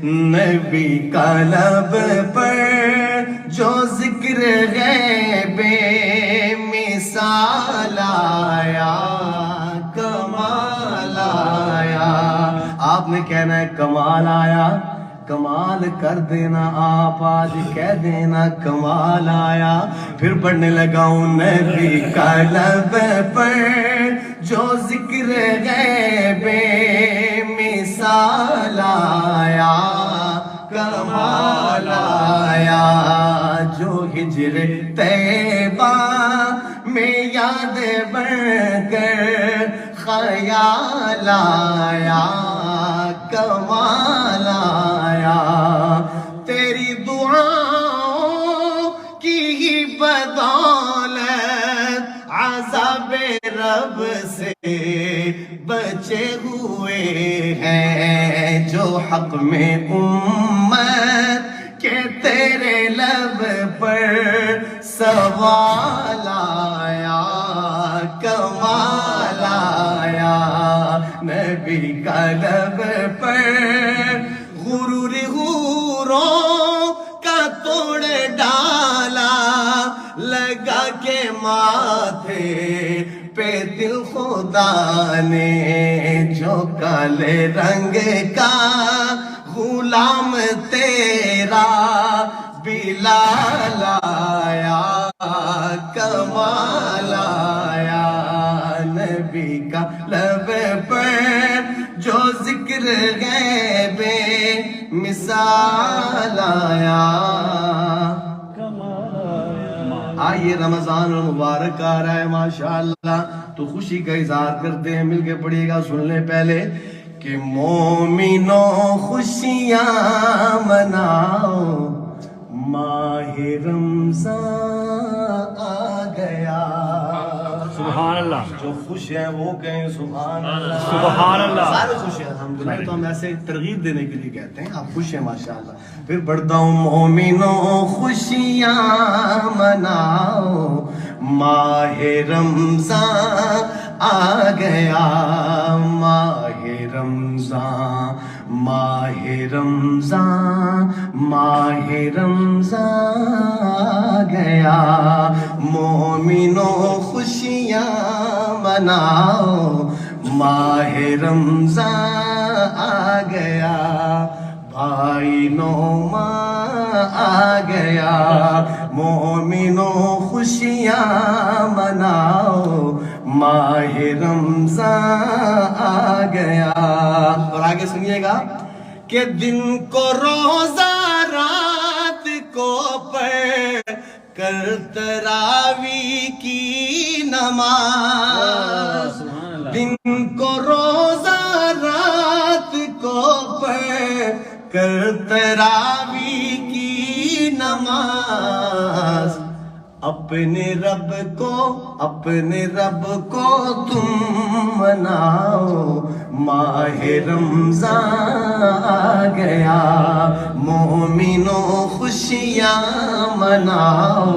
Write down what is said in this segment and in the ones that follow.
نبی کا لب پر جو ذکر ہے بے مثال آیا، کمال آیا۔ آپ نے کہنا ہے کمال آیا، کمال کر دینا آپ آج کہہ دینا کمال آیا۔ پھر پڑھنے لگا ہوں نبی کا لب پر جو ذکر ہے بے مثال آیا، کمال آیا۔ جو ہجر طیبہ میں یاد بن کر خیال آیا، کمال آیا۔ تیری دعاؤں کی ہی بدولت عذاب رب سے بچے ہوئے ہیں، جو حق میں امت کہ تیرے لب پر سوال آیا، کمال آیا۔ نبی کا لب پر غرور حوروں کا توڑ ڈالا، لگا کے ماتھے پہ دل خدا نے، جو کالے رنگ کا غلام تیرا بلال آیا، کمال آیا۔ نبی کا لب پر جو ذکر ہے بے مثال آیا۔ آئیے رمضان المبارک آ رہا ہے ماشاءاللہ، تو خوشی کا اظہار کرتے ہیں، مل کے پڑھیے گا، سن لیں پہلے کہ مومنوں خوشیاں مناؤ، ماہ رمضان آ گیا۔ سبحان اللہ۔ جو خوش ہیں وہ کہیں سبحان اللہ، سبحان اللہ۔ سارے خوش ہیں الحمدللہ، تو ہم ایسے ترغیب دینے کے لیے کہتے ہیں، آپ خوش ہیں ماشاءاللہ۔ پھر پڑھتا ہوں مومنوں خوشیاں مناؤ، ماہ رمضان آ گیا، ماہ رمضان، ماہ رمضان، ماہ رمضان آ گیا۔ مومنوں خوشیاں مناؤ، ماہ رمضان آ گیا، بھائی نوماں آ گیا۔ مومنوں خوشیاں مناؤ، ماہ رمضان آ گیا۔ اور آگے سنیے گا کہ دن کو روزہ رات کو پڑھ کر تراویح کی نماز، دن کو روزہ رات کو پڑھ کر تراویح کی نماز، اپنے رب کو تم مناؤ، ماہ رمضان آ گیا۔ مومنوں خوشیاں مناؤ،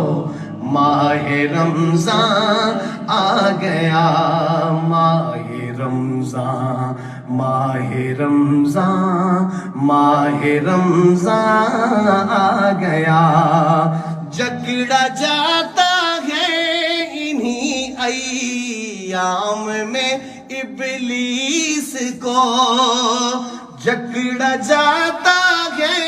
ماہ رمضان آ گیا، ماہ رمضان، ماہ رمضان، ماہ رمضان آ گیا۔ جکڑا جاتا ہے انہی ایام میں ابلیس کو، جکڑا جاتا ہے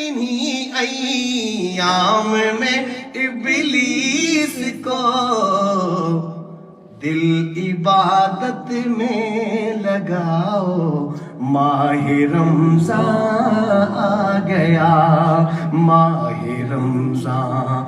انہی ایام میں ابلیس کو، دل عبادت میں لگاؤ، ماہ رمضان آ گیا، ماہ رمضان۔